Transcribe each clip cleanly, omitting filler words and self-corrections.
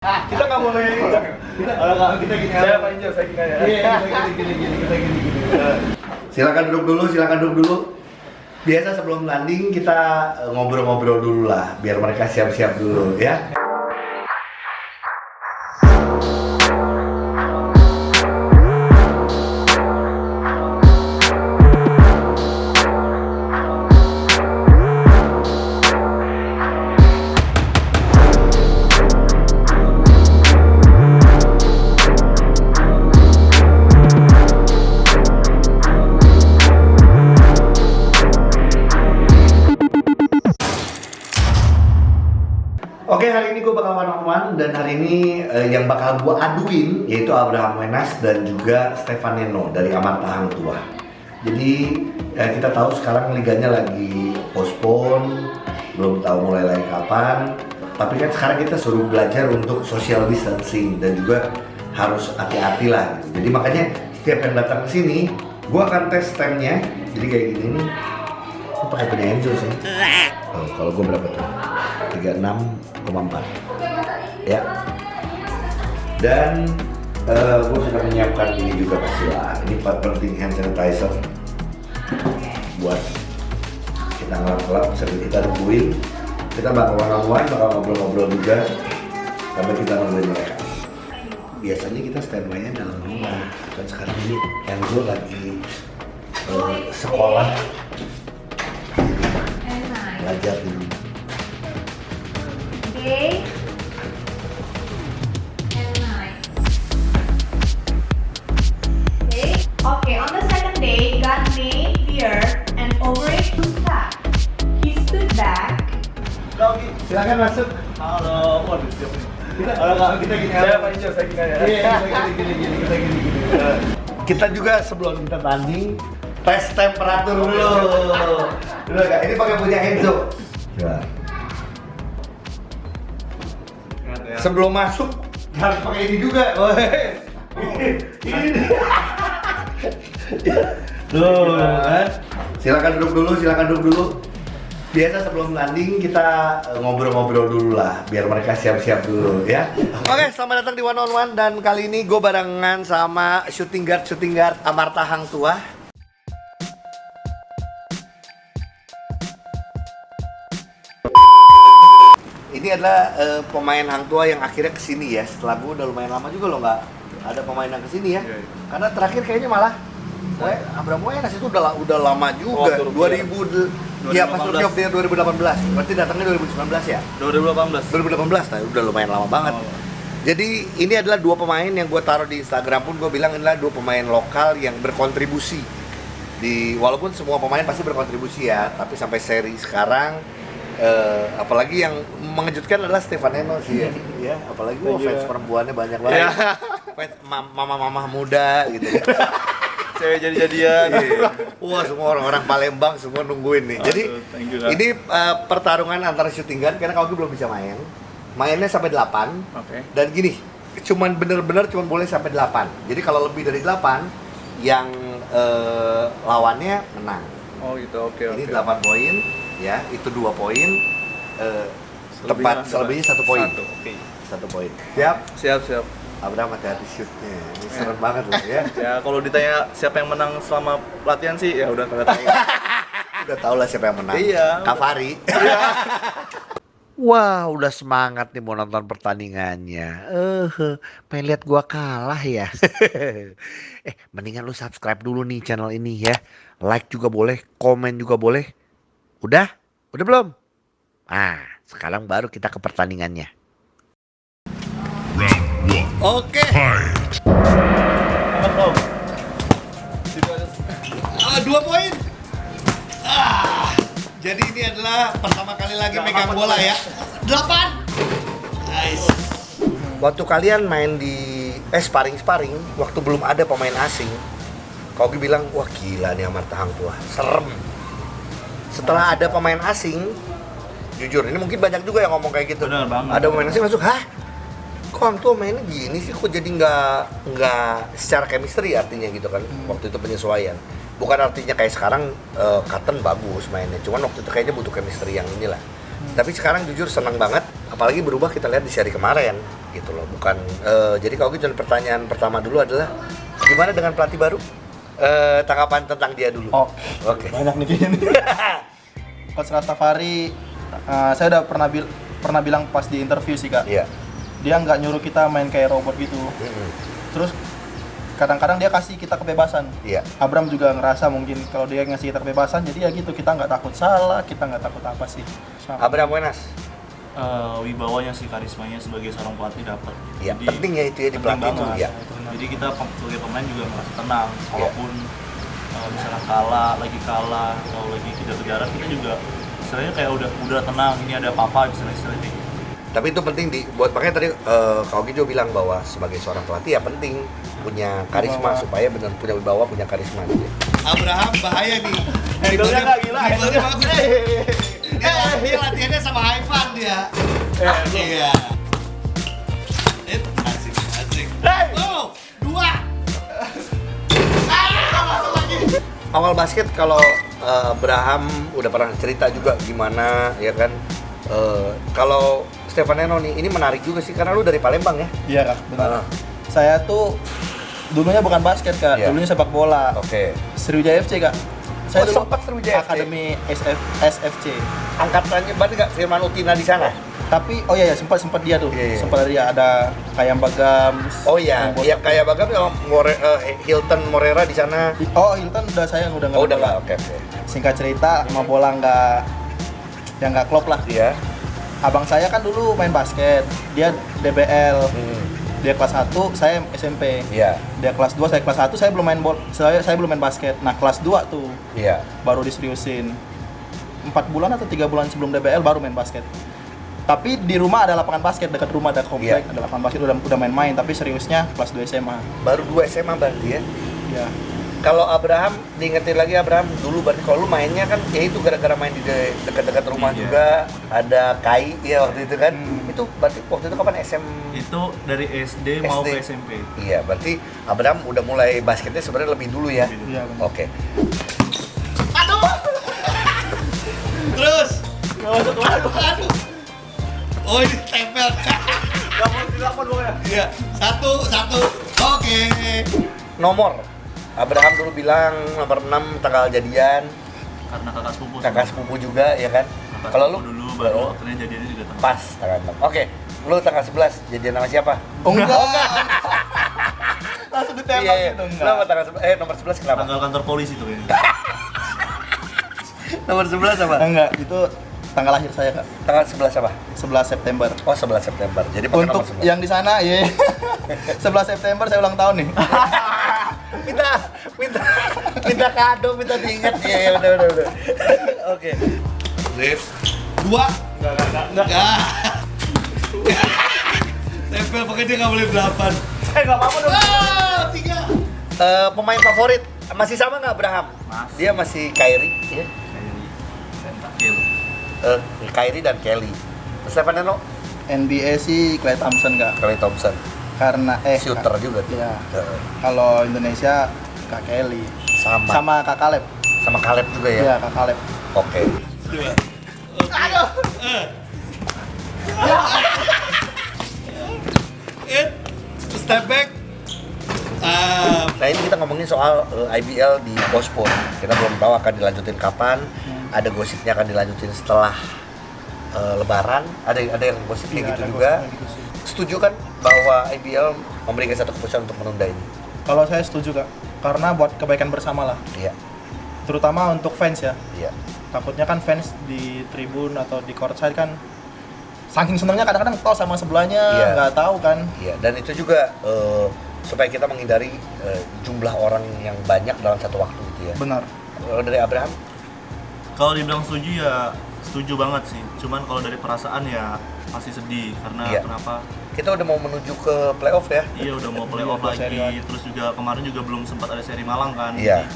Kita nggak boleh kita gini aja. Saya Panjo, saya gini aja. Iya, kita gini. Silakan duduk dulu. Biasa sebelum landing kita ngobrol-ngobrol dulu lah, biar mereka siap-siap dulu ya. Oke, hari ini gue bakal one-on-one dan hari ini yang bakal gue aduin yaitu Abraham Wenas dan juga Stefan Neno dari Amarta Hang Tuah. Jadi kita tahu sekarang liganya lagi postpone, belum tahu mulai lagi kapan. Tapi kan sekarang kita suruh belajar untuk social distancing dan juga harus hati-hati lah gitu. Jadi makanya setiap yang datang ke sini, gue akan tes stemnya. Jadi kayak gini nih, gue pakai punya Enzo sih. Oh, kalau gue berapa tuh? 36,4 ya. Dan gue sudah menyiapkan ini juga pastilah. Ini penting hand sanitizer buat kita ngelap-ngelap sambil kita nungguin. Kita bakal one-on-one, bakal ngobrol-ngobrol juga sampai kita nungguin mereka. Biasanya kita standby-nya dalam rumah. Dan sekarang ini yang gue lagi sekolah belajar di rumah. Day and night. Okay, on the second day, God made the earth and over it stood back. He stood back. Silakan masuk. Halo, waduh siap nih. Kita gini aja. Saya Panjo, saya gini aja. Iya, kita gini. Kita juga sebelum kita tanding tes temperatur dulu. Dulu kak, ini pakai punya Enzo. Coba. Sebelum masuk harus pakai ini juga. Ini. Tuh kan. Silakan duduk dulu. Biasa sebelum landing kita ngobrol-ngobrol dulu lah, biar mereka siap-siap dulu ya. Oke, selamat datang di One on One dan kali ini gue barengan sama shooting guard Amarta Hang Tuah. Ini adalah pemain Hang Tuah yang akhirnya kesini ya. Setelah gue udah lumayan lama juga loh nggak ada pemain yang kesini ya. Iya. Karena terakhir kayaknya malah Abraham Wenas itu udah lama juga. 2000 ya pas Turki dia 2018. Berarti datangnya 2019 ya? 2018. 2018 nah, udah lumayan lama banget. Jadi ini adalah dua pemain yang gue taruh di Instagram pun gue bilang inilah dua pemain lokal yang berkontribusi walaupun semua pemain pasti berkontribusi ya, tapi sampai seri sekarang apalagi yang mengejutkan adalah Stefan Neno sih ya. Apalagi fans perempuannya banyak banget. Fans mama-mama muda gitu ya. Cewek jadi-jadian. Wah, semua orang-orang Palembang semua nungguin nih. Jadi ini pertarungan antara shooting guard karena Kaugi belum bisa main. Mainnya sampai 8. Oke. Dan gini, bener-bener cuman boleh sampai 8. Jadi kalau lebih dari 8 yang lawannya menang. Oh gitu, oke. Ini 8 poin ya, itu 2 poin. Selebihnya 1 poin. Oke. 1 poin. Siap? Siap. Abraham hati-hati shootnya. Ini serem banget loh ya. Ya kalau ditanya siapa yang menang selama pelatihan sih ya udah tahu. Udah tau lah siapa yang menang. Iya. Kavari. Wah, udah semangat nih mau nonton pertandingannya. Pengen lihat gua kalah ya. Mendingan lu subscribe dulu nih channel ini ya. Like juga boleh, komen juga boleh. Udah? Udah belum? Sekarang baru kita ke pertandingannya. Oke. Selamat dong. 2 poin. Jadi ini adalah pertama kali lagi megang bola ya. 8. Nice. Waktu kalian main di sparring waktu belum ada pemain asing, Kaugi bilang, wah gila nih Amarta Hang Tuah, serem. Setelah ada pemain asing, jujur ini mungkin banyak juga yang ngomong kayak gitu. Bener banget. Ada pemain asing masuk, kok Hang Tuah mainnya gini sih, kok jadi nggak secara chemistry artinya gitu kan. Waktu itu penyesuaian. Bukan artinya kayak sekarang Cotton bagus mainnya, cuman waktu itu kayaknya butuh chemistry yang inilah. Tapi sekarang jujur senang banget apalagi berubah kita lihat di seri kemarin gitu loh. Bukan jadi kalau gitu pertanyaan pertama dulu adalah gimana dengan pelatih baru? Tanggapan tentang dia dulu. Oke. Banyak nih kayaknya. Coach Rastafari, saya udah pernah bilang pas di interview sih Kak. Iya. Dia nggak nyuruh kita main kayak robot gitu. Terus kadang-kadang dia kasih kita kebebasan. Iya. Abram juga ngerasa mungkin kalau dia ngasih kita kebebasan, jadi ya gitu, kita nggak takut salah, kita nggak takut apa sih. Abraham Wenas. Wibawanya sih, karismanya sebagai seorang pelatih dapat. Ya, penting ya itu ya di pelatih itu ya. Jadi kita sebagai pemain juga merasa tenang, walaupun misalnya kalah, atau lagi kejar-kejaran, kita juga istilahnya kayak udah tenang, ini ada apa-apa istilahnya. Tapi itu penting buat makanya tadi Kak Ogi juga bilang bahwa sebagai seorang pelatih ya penting punya karisma supaya benar punya wibawa, punya karisma gitu. Abraham bahaya nih. Handle-nya nggak gila. Handle-nya bagus. Dia latihannya sama Haifan dia. Iya. Asik. Oh, 2. Masuk lagi. Awal basket kalau Abraham udah pernah cerita juga gimana ya kan. Kalau Stefaneno nih, ini menarik juga sih karena lu dari Palembang ya? Iya Kak, benar. Saya tuh dulunya bukan basket Kak, dulunya sepak bola. Oke. Sriwijaya FC Kak. Saya dulu sempat Sriwijaya FC? Akademi SFC. Angkatannya berarti nggak Firman Utina di sana? Tapi oh iya sempat dia tuh. Iya. Sempat dia ada kayak Bagam. Oh iya, iya kayak Bagam sama Hilton Morera di sana. Oh, Hilton udah nggak. Oh udah nggak, oke. Singkat cerita, sama bola nggak klop lah. Iya. Abang saya kan dulu main basket, dia DBL. Dia kelas 1, saya SMP. Iya. Dia kelas 2, saya kelas 1, saya belum main saya belum main basket. Nah, kelas 2 tuh Iya. baru diseriusin. 4 bulan atau 3 bulan sebelum DBL baru main basket. Tapi di rumah ada lapangan basket, dekat rumah ada komplek, ada lapangan basket, udah main-main, tapi seriusnya kelas 2 SMA. Baru 2 SMA berarti ya? Iya. Kalau Abraham, diingetin lagi Abraham dulu berarti kalau lu mainnya kan ya itu gara-gara main di dekat-dekat rumah juga, ada Kai ya waktu itu kan. Itu berarti waktu itu kapan Itu dari SD mau ke SMP. Iya, berarti Abraham udah mulai basketnya sebenarnya lebih dulu ya. Iya, benar. Oke. Aduh. Terus. Aduh. Oh, ini tempel. Gak mau dilapor pokoknya. Iya, satu. Oke. Nomor. Abraham dulu bilang nomor 6 tanggal jadian. Karena Kakak sepupu juga ya kan. Kalau lu dulu baru akhirnya jadiannya juga tanggal. pas tanggal 6. Oke. Lu tanggal 11 jadian sama siapa? Oh enggak. Langsung ditembak Iya. gitu enggak. Kenapa nomor 11 kenapa? Tanggal kantor polisi tuh kayaknya. Nomor 11 apa? Enggak, itu tanggal lahir saya Kak. Tanggal 11 apa? 11 September. Oh, 11 September. Jadi pakai Untuk nomor 11. yang di sana ya. 11 September saya ulang tahun nih. minta kado, minta diingat. Iya, udah. Oke. Sip. 2. Enggak. Tempel pakai dia enggak boleh 8. Gak apa-apa dong. 3. Pemain favorit masih sama nggak Abraham? Masih. Dia masih Kyrie ya. Kyrie dan Kelly. Stefaneno, NBA sih Klay Thompson Kak. Klay Thompson. Karena Shooter juga tuh. Iya. Kalau Indonesia Kak Kelly. Sama Kak Kaleb. Sama Caleb juga ya. Iya, Kak Kaleb. Oke. Aduh. Step back. Nah ini kita ngomongin soal IBL di postpone. Kita belum tahu akan dilanjutin kapan. Ada gosipnya akan dilanjutin setelah Lebaran. Ada yang gosipnya gitu juga. Setuju kan bahwa IBL memberikan satu keputusan untuk menunda ini? Kalau saya setuju Kak, karena buat kebaikan bersama lah. Iya. Terutama untuk fans ya. Iya. Takutnya kan fans di tribun atau di courtside kan saking senengnya kadang-kadang tos sama sebelahnya nggak tahu kan. Iya. Dan itu juga supaya kita menghindari jumlah orang yang banyak dalam satu waktu gitu ya. Benar. Kalau dari Abraham? Kalau dibilang setuju ya setuju banget sih. Cuman kalau dari perasaan ya pasti sedih karena kenapa? Kita udah mau menuju ke playoff ya? Iya udah mau playoff lagi. Terus juga kemarin juga belum sempat ada seri Malang kan. Iya. Jadi,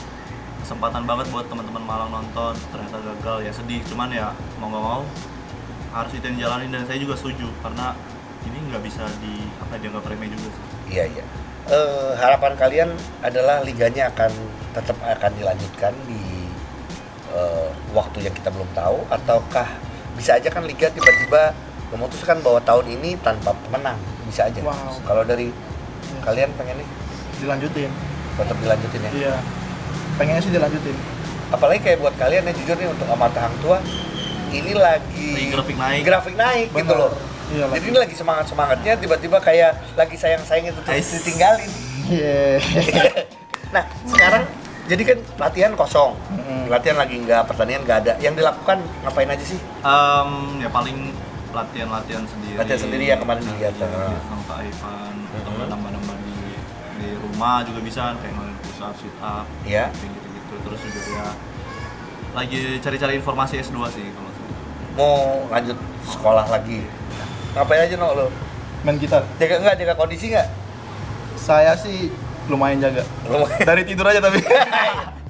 kesempatan banget buat teman-teman Malang nonton, ternyata gagal ya sedih. Cuman ya mau nggak mau harus itu yang jalanin dan saya juga setuju karena ini nggak bisa dianggap remeh juga sih. Iya. Harapan kalian adalah liganya tetap akan dilanjutkan di waktu yang kita belum tahu, ataukah bisa aja kan liga tiba-tiba memutuskan bahwa tahun ini tanpa pemenang bisa aja. Wow. Kalau dari kalian pengennya Dilanjutin. tetap dilanjutin ya. Iya. Pengennya sih dilanjutin. Apalagi kayak buat kalian yang jujur nih untuk Amarta Hang Tua ini lagi grafik naik gitu Benar. loh. Iya, Jadi ini lagi semangatnya tiba-tiba kayak lagi sayang-sayangnya terus ditinggalin. Iya. Nah sekarang jadi kan latihan kosong, latihan lagi nggak, pertandingan nggak ada. Yang dilakukan ngapain aja sih? Ya paling latihan sendiri. Latihan sendiri ya kemarin dilihat. Sama Kak Ivan, atau nggak nambah-nambah di rumah juga bisa kayak ngelakuin push up, sit up, Iya. kayak gitu-gitu. Terus juga ya lagi cari-cari informasi S2 sih kalau saya. Mau lanjut sekolah lagi? Ngapain aja lo? Main gitar. Jaga kondisi nggak? Saya sih lumayan jaga. Dari tidur aja tapi.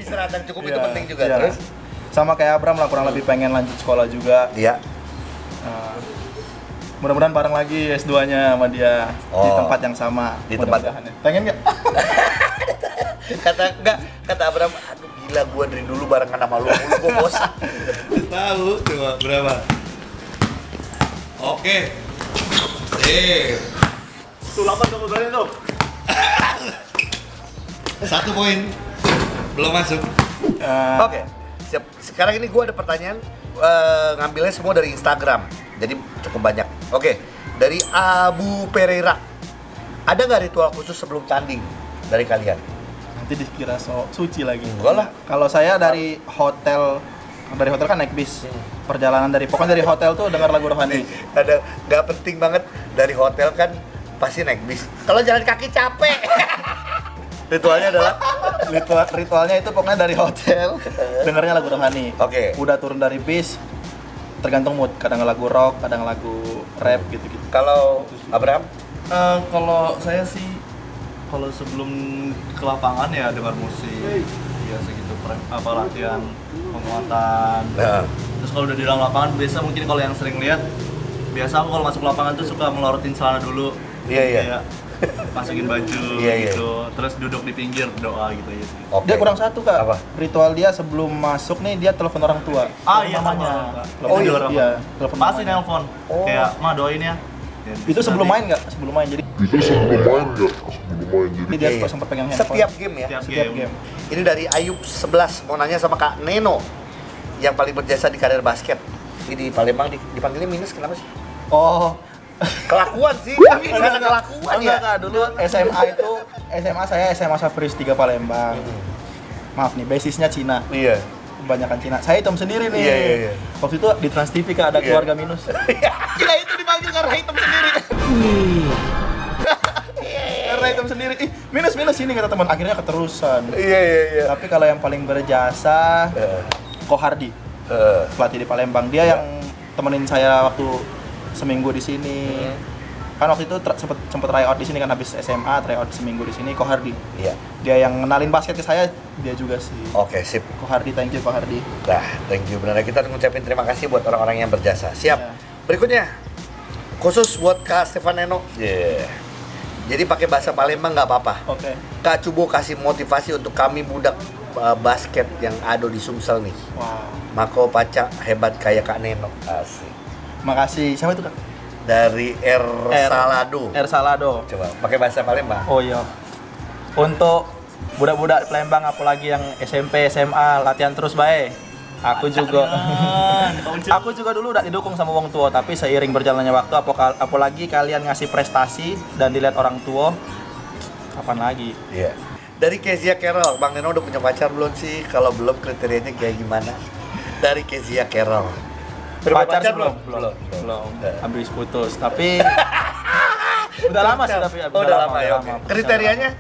Istirahat yang cukup itu Iya, penting juga. iya. Terus? Sama kayak Abram lah, kurang lebih pengen lanjut sekolah juga. Iya. Nah, mudah-mudahan bareng lagi S2-nya sama dia di Oh. tempat yang sama. Di tempat- Mudah-mudahan ya. Pengen nggak? Kata Abram, aduh gila gua dari dulu barengan sama lu gua bosan. Tahu coba berapa? Oke. Sip. Tuh 8 tuh berani tuh. 1 poin. Belum masuk. Oke. Siap. Sekarang ini gua ada pertanyaan, ngambilnya semua dari Instagram. Jadi cukup banyak. Oke. Dari Abu Pereira. Ada nggak ritual khusus sebelum tanding dari kalian? Nanti dikira suci lagi. Enggak lah. Kalau saya dari hotel kan naik bis. Perjalanan pokoknya dari hotel tuh dengar lagu rohani. Ada nggak penting banget dari hotel kan pasti naik bis. Kalau jalan kaki capek. Ritualnya adalah Ritualnya itu pokoknya dari hotel dengarnya lagu rohani. Oke. Udah turun dari bis tergantung mood, kadang lagu rock, kadang lagu rap gitu-gitu. kalau Abraham Kalau saya sih kalau sebelum ke lapangan ya dengar musik biasa gitu, latihan penguatan. Nah. Terus kalau udah di dalam lapangan biasa mungkin kalau yang sering lihat biasa aku kalau masuk lapangan tuh suka melorotin celana dulu. Iya. Kayak masukin baju Iya. gitu. Terus duduk di pinggir doa gitu aja sih. Oke. Dia kurang satu kak. Apa? Ritual dia sebelum masuk nih dia telepon orang tua. Iya Mamanya. sama. Oh, iya. Iya. Telepon Pasti mamanya. nelpon. Oh. Kayak ma doain ya. Itu sebelum main nggak? Sebelum main jadi dia Iya, iya. sempat pegang handphone. Setiap game ya. Setiap game. Ini dari Ayub 11 mau nanya sama Kak Neno yang paling berjasa di karir basket. Ini di Palembang dipanggilnya minus kenapa sih? Oh. Kelakuan sih, tapi karena kelakuan ya. Enggak kak, dulu SMA saya SMA Safris 3 Palembang. Maaf nih, basisnya Cina. Iya. Kebanyakan Cina. Saya hitam sendiri nih. Iya. Waktu itu di Trans TV kak ada Iya. keluarga minus. Gila itu dipanggil karena hitam sendiri. Karena hitam sendiri. Ih, minus ini kata teman. Akhirnya keterusan. Iya. Tapi kalau yang paling berjasa Kohardi, pelatih di Palembang. Dia yang temenin saya waktu seminggu di sini. Kan waktu itu sempet tryout di sini kan habis SMA, tryout seminggu di sini Kohardi. Iya. Dia yang kenalin basket ke saya, dia juga sih. Oke, sip. Kohardi, thank you Kohardi. Nah, thank you benar. Kita ngucapin terima kasih buat orang-orang yang berjasa. Siap. Iya. Berikutnya khusus buat Kak Stefan Neno. Yeah. Jadi pakai bahasa Palembang nggak apa-apa. Oke. Kak Cubo kasih motivasi untuk kami budak basket yang ada di Sumsel nih. Wow. Mako paca hebat kayak Kak Neno. Asik. Makasih. Siapa itu kak? Dari Salado. Salado. Coba pakai bahasa Palembang. Oh iya. Untuk budak-budak Palembang apalagi yang SMP, SMA latihan terus bae. Aku juga dulu udah didukung sama wong tua, tapi seiring berjalannya waktu apalagi kalian ngasih prestasi dan dilihat orang tua, kapan lagi? Iya. Dari Kezia Carol, Bang Neno udah punya pacar belum sih? Kalau belum kriterianya kayak gimana? Dari Kezia Carol. Pacar Pacar belum. Habis putus, tapi udah lama sih tapi Oh, udah lama ya. Oke. Kriterianya?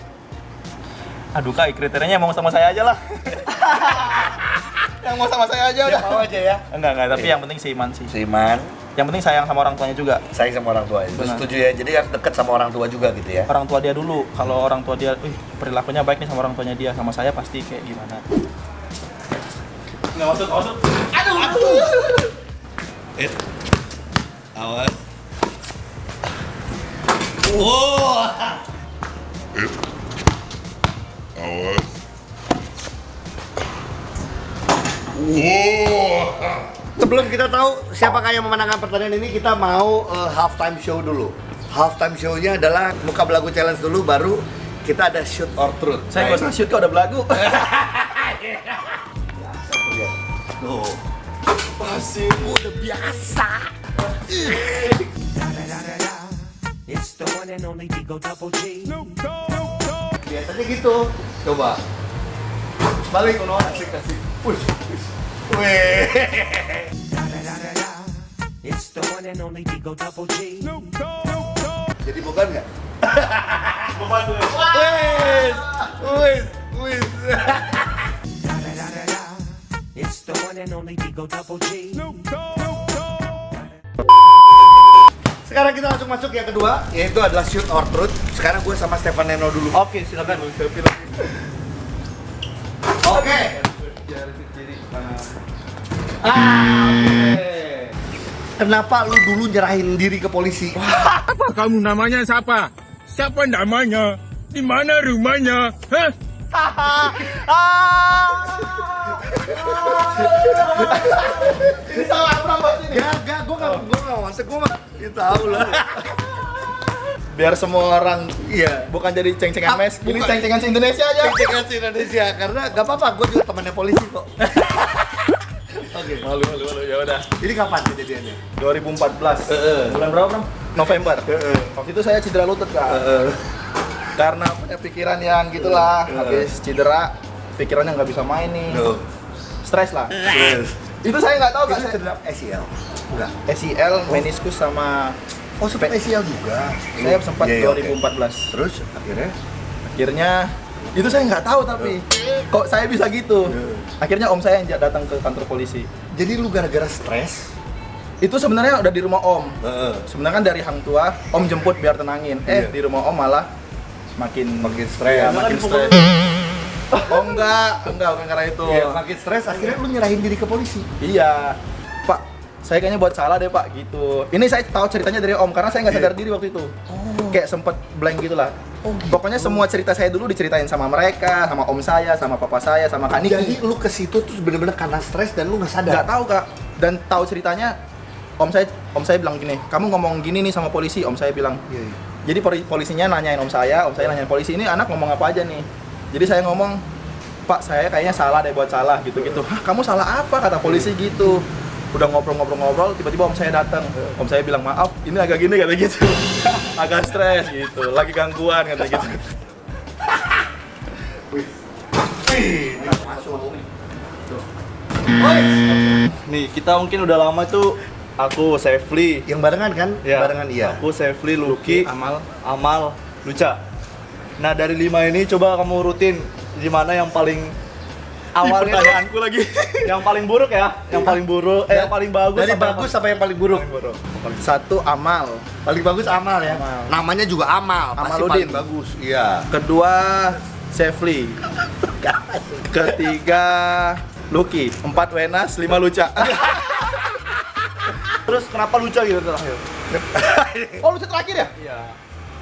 Aduh kak, kriterianya mau sama saya aja lah. Yang mau sama saya aja Ya udah. mau aja ya. Enggak, tapi Iya. yang penting seiman sih. Seiman, Yang penting sayang sama orang tuanya juga. sayang sama orang tua. Itu Benar. setuju ya. Jadi harus deket sama orang tua juga gitu ya. Orang tua dia dulu, kalau orang tua dia, perilakunya baik nih sama orang tuanya dia, sama saya pasti kayak gimana. Nggak masuk. Aduh. Awas. Wow. Sebelum kita tahu siapakah yang memenangkan pertandingan ini, kita mau halftime show dulu. Halftime show-nya adalah muka belagu challenge dulu, baru kita ada shoot or truth. Saya nggak usah shoot kok, udah belagu. Tuh. Pasti udah biasa. Biasanya gitu. Coba. Balik kono asik asik. Push. Weh. Jadi beban nggak? Beban gue. Wis. Sekarang kita langsung masuk yang kedua, yaitu adalah shoot or truth. Sekarang gue sama Stefan Neno dulu. Oke, silakan. Oke. Kenapa lu dulu nyerahin diri ke polisi? Apa kamu namanya siapa? Siapa namanya? Di mana rumahnya? Hah? Ini salah apa sih? Gak, gue gak masuk, gue mah tahu lah. Biar semua orang Iya. bukan jadi ceng-cengan mes, ini Bukan. ceng-cengan Indonesia aja. Cek Indonesia, karena gak apa-apa, gue juga temannya polisi kok. Oke. Malu, ya udah. Ini kapan kejadiannya? 2014. Bulan berapa, Bang? November. Waktu itu saya cedera lutut, Kak. Karena punya pikiran yang gitulah, habis cedera, pikirannya nggak bisa main nih. Stres lah. Yes. Itu saya nggak tahu, Kak. Itu Saya cedera ACL? Enggak. ACL, meniskus sama Oh, sempat ACL juga? saya sempat Iya, oke. 2014. Terus akhirnya? Akhirnya itu saya nggak tahu tapi kok saya bisa gitu. Akhirnya om saya yang datang ke kantor polisi. Jadi lu gara-gara stres? Itu sebenarnya udah di rumah om. Sebenarnya kan dari hang tua, om jemput biar tenangin. Iya. Di rumah om malah makin stres. Ya, makin stres. Oh enggak bukan karena itu. Iya, makin stres akhirnya lu nyerahin diri ke polisi. Iya. Pak, saya kayaknya buat salah deh Pak gitu. Ini saya tahu ceritanya dari om karena saya nggak sadar diri waktu itu. Kayak sempet blank gitulah. Pokoknya semua cerita saya dulu diceritain sama mereka, sama om saya, sama papa saya, sama Kak Niki. Jadi lu ke situ tuh bener-bener karena stres dan lu nggak sadar. Nggak tahu Kak. Dan tahu ceritanya om saya bilang gini, kamu ngomong gini nih sama polisi, om saya bilang. Iya. Jadi polisinya nanyain om saya nanyain polisi, ini anak ngomong apa aja nih. Jadi saya ngomong, Pak saya kayaknya salah deh buat salah gitu-gitu. Hah kamu salah apa kata polisi gitu. Udah ngobrol-ngobrol, tiba-tiba om saya datang. Om saya bilang, maaf, ini agak gini kata gitu. Agak stres gitu, lagi gangguan kata gitu. Nih, kita mungkin udah lama tuh aku Safely. Yang barengan kan? Ya, Barengan iya. Aku Safely, Lucky, Amal. Luca. Nah, dari 5 ini coba kamu rutin di mana yang paling awalnya Pertanyaanku lagi. yang paling buruk ya, yang paling buruk, yang paling bagus Dari sampai bagus sampai yang paling buruk. paling buruk. Satu Amal, Paling bagus Amal ya. Amal. Namanya juga Amal. Pasti Amaludin. paling bagus. Iya. kedua Safely, ketiga Lucky, 4 Wenas, 5 Luca. Terus kenapa Luca gitu terakhir? Oh Luca terakhir ya? Iya.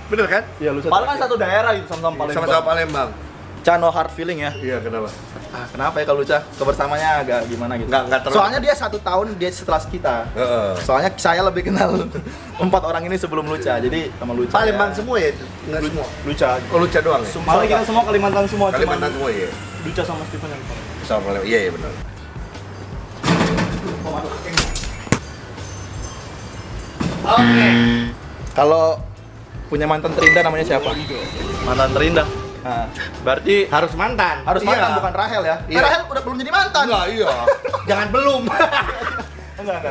Bener kan? Iya Luca. Paling kan satu daerah gitu sama-sama Palembang. Sama-sama Palembang. Cano hard feeling ya. Iya, kenapa? Kenapa ya kalau Luca? Kebersamaannya agak gimana gitu? Nggak terlalu. Soalnya dia 1 tahun dia setelah kita. Soalnya saya lebih kenal 4 orang ini sebelum Luca, jadi sama Luca. Palembang ya. semua ya? Nggak semua. Luca. Oh, Luca doang ya? Malah kita semua Kalimantan semua, Kalimantan cuman semua ya? Luca sama Stephen yang paling. Sama Palembang. Iya, benar. Kalau punya mantan terindah namanya siapa? Mantan terindah. Nah, berarti Harus mantan. harus mantan Iya. bukan Rahel ya? Iya. Rahel udah belum jadi mantan. Enggak, iya. Jangan belum. Enggak.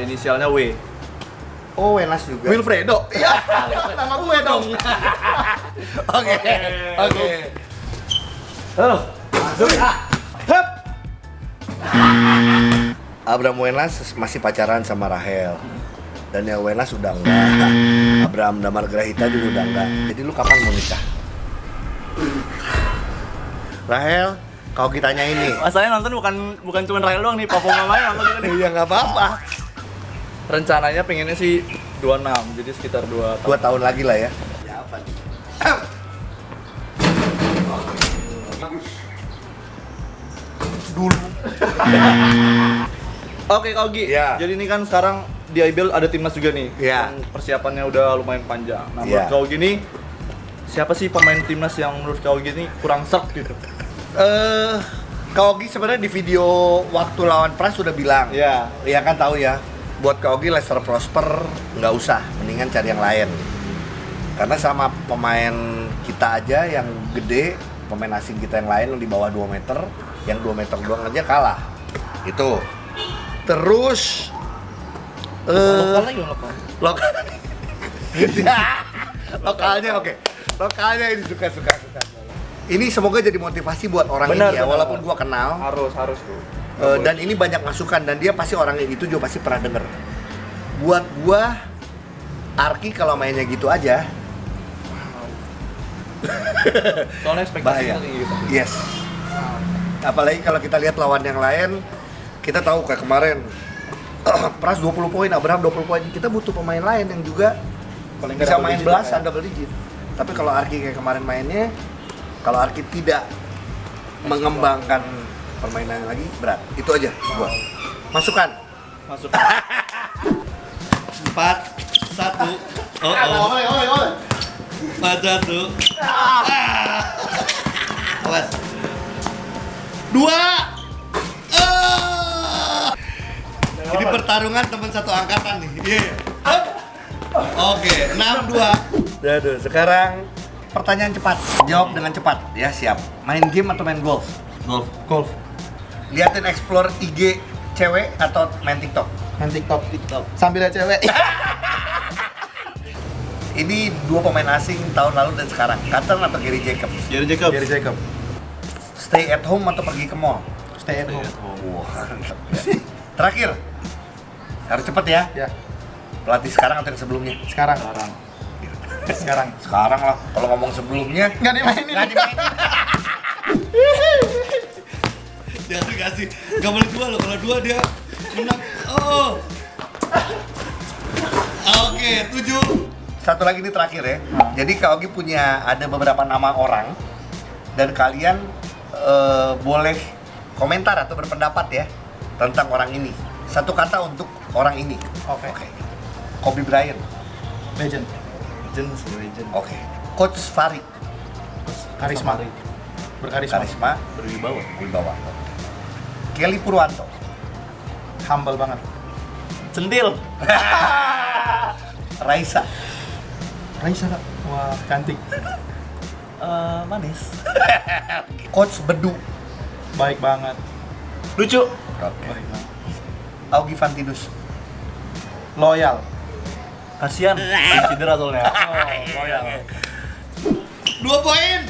Inisialnya W. Oh, Wenas juga. Wilfredo. Iya. Nama gue dong. Oke. Oke. Masuk. Hup. Abraham Wenas masih pacaran sama Rahel. Dan yang Wenas udah enggak. Abraham dan Margarita juga udah enggak. Jadi lu kapan mau nikah? Rahel, kalau kita tanya ini. Masalahnya nonton bukan cuma Rahel doang nih, Papa mamanya nonton juga nih. Iya nggak apa-apa. Rencananya pengennya sih 26, jadi sekitar 2 tahun. 2 tahun lagi lah ya. Ya apa nih? Dulu. Oke, Kak Ogi. Iya. Jadi ini kan sekarang di IBL ada timnas juga nih. Iya. Yang persiapannya udah lumayan panjang. Nah, Iya. menurut Kak Ogi nih, siapa sih pemain timnas yang menurut Kak Ogi nih kurang serk gitu? Kak Ogi sebenarnya di video waktu lawan Pras sudah bilang. Iya. Iya kan tahu ya. Buat Kak Ogi Lester Prosper nggak usah, mendingan cari yang lain. Karena sama pemain kita aja yang gede, pemain asing kita yang lain yang di bawah 2 meter, yang 2 meter doang aja kalah. Itu. Terus Lokal lagi lokal. lokal. Lokalnya oke. Lokalnya ini suka. Ini semoga jadi motivasi buat orang Benar, ini ya, benar. walaupun gua kenal. Harus tuh. Dan ini banyak masukan dan dia pasti orang itu juga pasti pernah denger. Buat gua Arki kalau mainnya gitu aja Soalnya ekspektasi bahaya. kita tinggi gitu. Yes. Apalagi kalau kita lihat lawan yang lain, kita tahu kayak kemarin Pras 20 poin, Abraham 20 poin. Kita butuh pemain lain yang juga Paling nggak bisa double main digit belasan ya. double digit. Tapi kalau Arki kayak kemarin mainnya, kalau Arki tidak mengembangkan permainan lagi berat. Itu aja gua. Masukan. Masuk. 4 1 oh. 4 1 awas 2 ini pertarungan teman satu angkatan nih. Oke 6-2. Aduh, sekarang pertanyaan cepat, jawab dengan cepat ya. Siap. Main game atau main golf? Golf. Liatin explore IG cewek atau main TikTok? Main TikTok. Sambil lihat cewek. Ini 2 pemain asing tahun lalu dan sekarang. Carter atau Gary Jacobs? Jadi Jacob. Gary Jacob. Stay at home atau pergi ke mall? Stay at home. Wah, mantap ya. Terakhir, harus cepet ya. Ya, Pelatih sekarang atau yang sebelumnya? sekarang. Sekarang lah. Kalau ngomong sebelumnya, Nggak dimainin. jangan dikasih. Gak boleh 2 loh. Kalau 2 dia menang. Oh. Oke, 7. Satu lagi ini terakhir ya. Jadi Kak Ogi punya ada beberapa nama orang dan kalian boleh komentar atau berpendapat ya tentang orang ini. Satu kata untuk orang ini. Oke. Kobe Bryant. Legend. Legend. Oke. Coach Farid. Karisma. Berkarisma. Karisma. Berwibawa. Kelly Purwanto. Humble banget. Centil. Raisa. Raisa, Kak. Wah, cantik. Manis. Coach Bedu. Baik banget. Lucu. Oke. Baik banget. Augie Fantinus. Loyal. Kasian. Cedera soalnya. Loyal. 2 poin.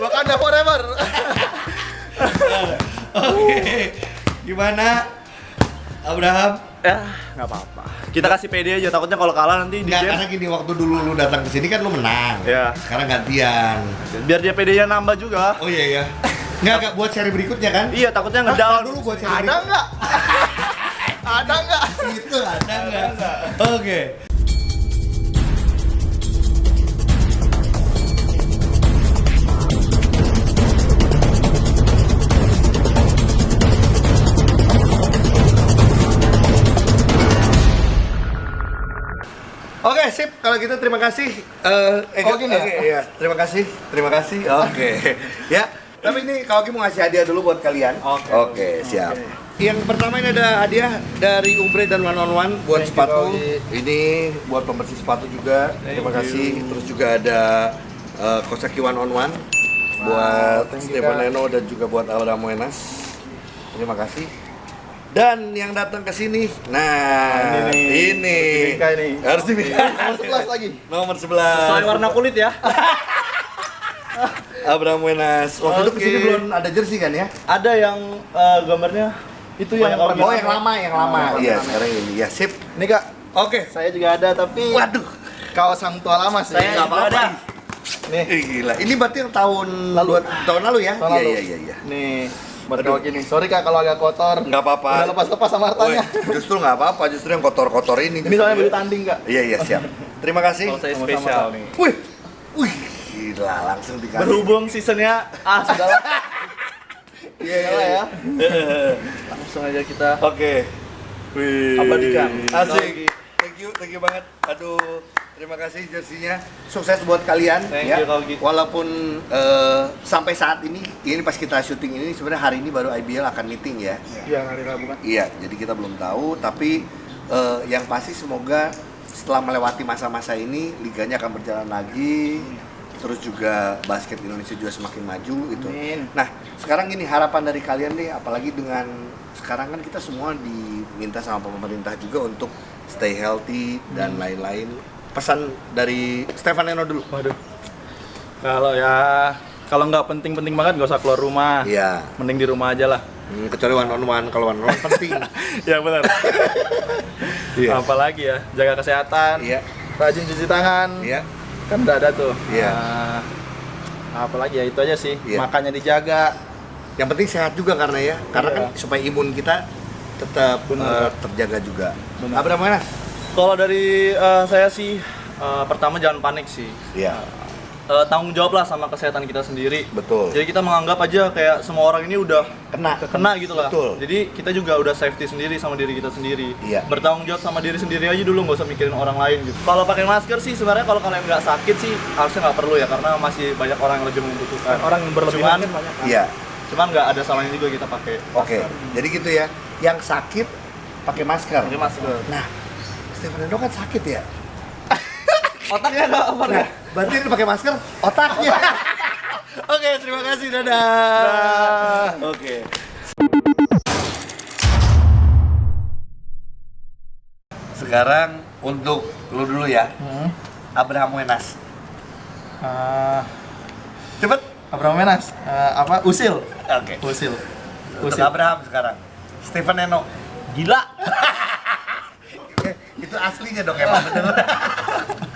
Wakanda forever. Oke. Gimana? Abraham? Ya, nggak apa-apa. Kita kasih pede aja. Takutnya kalau kalah nanti di Nggak, game. karena gini, waktu dulu lu datang ke sini kan lu menang. Ya. Sekarang gantian. Biar dia pedenya nambah juga. Oh iya ya. Nggak buat seri berikutnya kan? Iya, takutnya ngedown. Dulu buat seri Ada berikutnya. nggak? Ada nggak? Itu ada nggak? Oke. Oke, sip. Kalau gitu terima kasih. Oh, gini ya? Oke, iya. Terima kasih. Oke. Ya. Tapi ini kalau mau ngasih hadiah dulu buat kalian. Oke, siap. Yang pertama ini ada hadiah dari Umbre dan One on One buat Thank you, sepatu. Kak Ogi. Ini buat pembersih sepatu juga. Terima kasih. Terus juga ada Kosaki One on One buat thank you, Stefan Kak. Leno dan juga buat Aura Moenas. Terima kasih. Dan yang datang ke sini, nah ini Dibingkai nih. harus dibingkai. Nomor 11 lagi. Nomor 11. Sesuai warna kulit ya. Abraham Wenas. Waktu itu Oke. kesini belum ada jersey kan ya? Ada yang gambarnya itu yang Banyak original. Oh yang lama. Iya sekarang ini ya sip. Ini, Kak. Oke. Saya juga ada tapi Waduh. kaos Hang Tua lama sih. Saya Nggak juga apa-apa. ada. Nih. Gila. Ini berarti yang tahun Lalu. tahun lalu ya? Tahun lalu. Iya. Nih, Aduh gini, sorry Kak kalau agak kotor. Nggak apa-apa. Udah lepas-lepas sama hartanya. Woi, justru nggak apa-apa, justru yang kotor-kotor ini. Ini soalnya beli tanding Kak. Iya siap. Terima kasih. Kalau saya Sama-sama, spesial Kak. nih. Wih, gila langsung dikasih. Berhubung seasonnya sudahlah. Iya Ya. Langsung aja kita Oke. Wih. abadikan. Asik. Thank you banget. Aduh, terima kasih jersinya. Sukses buat kalian. Thank ya. you, Kak Ogi. Walaupun sampai saat ini pas kita syuting ini sebenarnya hari ini baru IBL akan meeting ya. Iya, hari Rabu kan. Iya, jadi kita belum tahu. Tapi yang pasti semoga setelah melewati masa-masa ini liganya akan berjalan lagi. Terus juga basket Indonesia juga semakin maju gitu. Amin. Nah, sekarang gini harapan dari kalian nih, apalagi dengan sekarang kan kita semua diminta sama pemerintah juga untuk stay healthy dan lain-lain. Pesan dari Stefan Neno dulu. Waduh. Kalau nggak penting-penting banget nggak usah keluar rumah. Iya. Mending di rumah aja lah. Kecuali one on one, kalau one on one penting. Ya benar. Iya. Apalagi ya, jaga kesehatan. Iya. Rajin cuci tangan. Iya. Kan udah ada tuh. Iya. Apalagi ya itu aja sih. Iya. Makannya dijaga. Yang penting sehat juga karena ya, karena kan supaya imun kita tetap Benar. terjaga juga. Benar. Abraham Wenas? Kalau dari saya sih pertama jangan panik sih. Iya. Tanggung jawab lah sama kesehatan kita sendiri. Betul. Jadi kita menganggap aja kayak semua orang ini udah Kena gitu lah. Betul. Jadi kita juga udah safety sendiri sama diri kita sendiri. Iya. Bertanggung jawab sama diri sendiri aja dulu, nggak usah mikirin orang lain gitu. Kalau pakai masker sih sebenarnya kalau kalian nggak sakit sih harusnya nggak perlu ya, karena masih banyak orang yang lebih membutuhkan. Orang yang berlebihan kan banyak. Iya. Cuman nggak ada salahnya juga kita pakai. Oke. Jadi gitu ya. Yang sakit pakai masker. Pakai masker. Nah, Stefan Neno kan sakit ya. Otaknya nggak apa Nah, berarti yang pakai masker otaknya. Oke, terima kasih. Dadah. Oke. Sekarang untuk lu dulu ya. Abraham Wenas. Cepet. Abraham Wenas. Usil. Oke. Usil. Untuk Usil. Abraham sekarang. Stefan Neno. Gila. Itu aslinya dong emang bener.